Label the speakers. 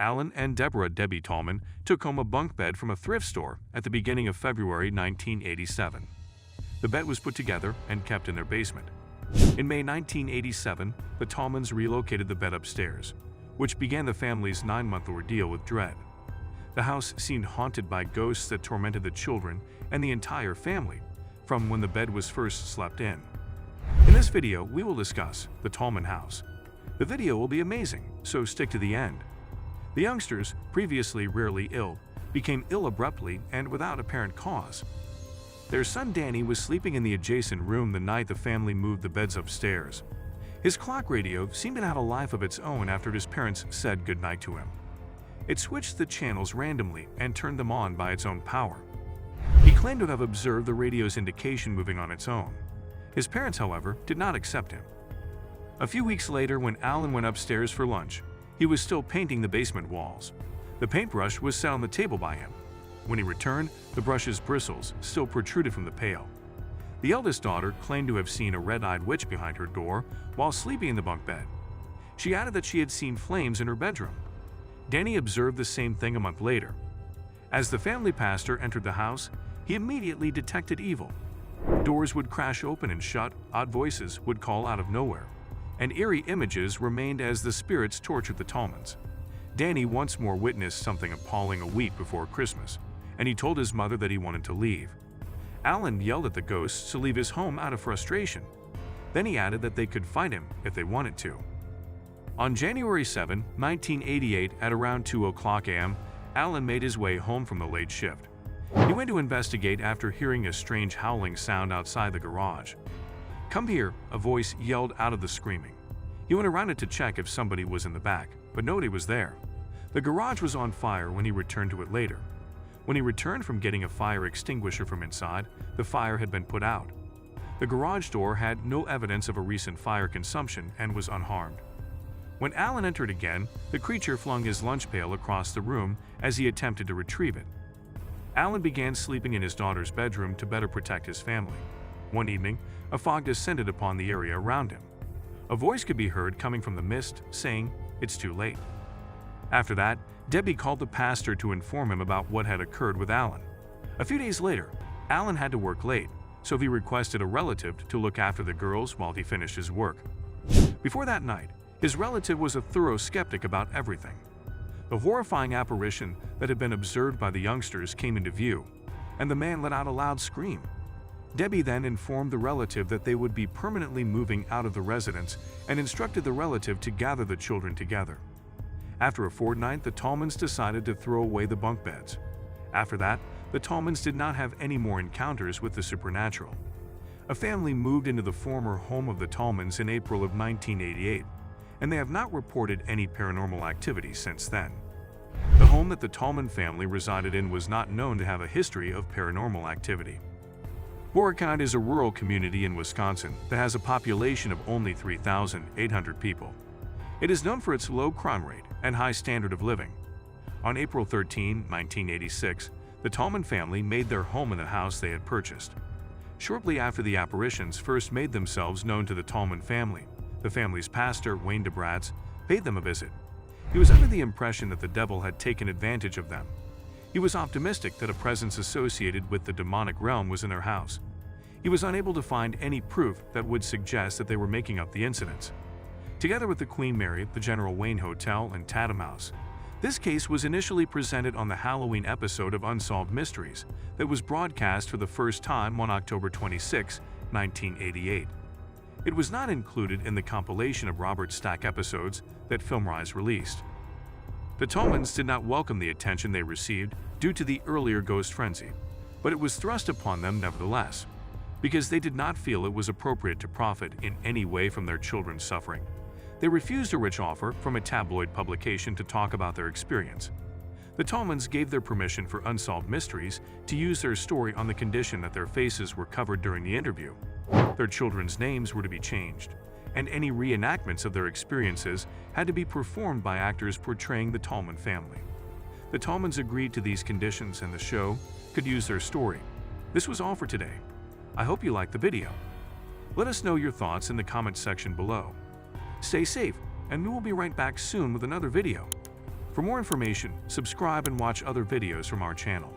Speaker 1: Alan and Deborah Debbie Tallman took home a bunk bed from a thrift store at the beginning of February 1987. The bed was put together and kept in their basement. In May 1987, the Tallmans relocated the bed upstairs, which began the family's 9-month ordeal with dread. The house seemed haunted by ghosts that tormented the children and the entire family from when the bed was first slept in. In this video, we will discuss the Tallman house. The video will be amazing, so stick to the end. The youngsters, previously rarely ill, became ill abruptly and without apparent cause. Their son Danny was sleeping in the adjacent room the night the family moved the beds upstairs. His clock radio seemed to have a life of its own after his parents said goodnight to him. It switched the channels randomly and turned them on by its own power. He claimed to have observed the radio's indication moving on its own. His parents, however, did not accept him. A few weeks later, when Alan went upstairs for lunch, he was still painting the basement walls. The paintbrush was set on the table by him. When he returned, the brush's bristles still protruded from the pail. The eldest daughter claimed to have seen a red-eyed witch behind her door while sleeping in the bunk bed. She added that she had seen flames in her bedroom. Danny observed the same thing a month later. As the family pastor entered the house, he immediately detected evil. Doors would crash open and shut, odd voices would call out of nowhere, and eerie images remained as the spirits tortured the Tallmans. Danny once more witnessed something appalling a week before Christmas, and he told his mother that he wanted to leave. Alan yelled at the ghosts to leave his home out of frustration. Then he added that they could fight him if they wanted to. On January 7, 1988, at around 2:00 a.m., Alan made his way home from the late shift. He went to investigate after hearing a strange howling sound outside the garage. "Come here," a voice yelled out of the screaming. He went around it to check if somebody was in the back, but nobody was there. The garage was on fire when he returned to it later. When he returned from getting a fire extinguisher from inside, the fire had been put out. The garage door had no evidence of a recent fire consumption and was unharmed. When Alan entered again, the creature flung his lunch pail across the room as he attempted to retrieve it. Alan began sleeping in his daughter's bedroom to better protect his family. One evening, a fog descended upon the area around him. A voice could be heard coming from the mist, saying, "It's too late." After that, Debbie called the pastor to inform him about what had occurred with Alan. A few days later, Alan had to work late, so he requested a relative to look after the girls while he finished his work. Before that night, his relative was a thorough skeptic about everything. The horrifying apparition that had been observed by the youngsters came into view, and the man let out a loud scream. Debbie then informed the relative that they would be permanently moving out of the residence and instructed the relative to gather the children together. After a fortnight, the Tallmans decided to throw away the bunk beds. After that, the Tallmans did not have any more encounters with the supernatural. A family moved into the former home of the Tallmans in April of 1988, and they have not reported any paranormal activity since then. The home that the Tallman family resided in was not known to have a history of paranormal activity. Beauregard is a rural community in Wisconsin that has a population of only 3,800 people. It is known for its low crime rate and high standard of living. On April 13, 1986, the Tallman family made their home in the house they had purchased. Shortly after the apparitions first made themselves known to the Tallman family, the family's pastor, Wayne DeBratz, paid them a visit. He was under the impression that the devil had taken advantage of them. He was optimistic that a presence associated with the demonic realm was in their house. He was unable to find any proof that would suggest that they were making up the incidents. Together with the Queen Mary, the General Wayne Hotel, and Tatham House, this case was initially presented on the Halloween episode of Unsolved Mysteries that was broadcast for the first time on October 26, 1988. It was not included in the compilation of Robert Stack episodes that FilmRise released. The Tallmans did not welcome the attention they received due to the earlier ghost frenzy, but it was thrust upon them nevertheless, because they did not feel it was appropriate to profit in any way from their children's suffering. They refused a rich offer from a tabloid publication to talk about their experience. The Tallmans gave their permission for Unsolved Mysteries to use their story on the condition that their faces were covered during the interview. Their children's names were to be changed, and any reenactments of their experiences had to be performed by actors portraying the Tallman family. The Tallmans agreed to these conditions and the show could use their story. This was all for today. I hope you liked the video. Let us know your thoughts in the comment section below. Stay safe, and we will be right back soon with another video. For more information, subscribe and watch other videos from our channel.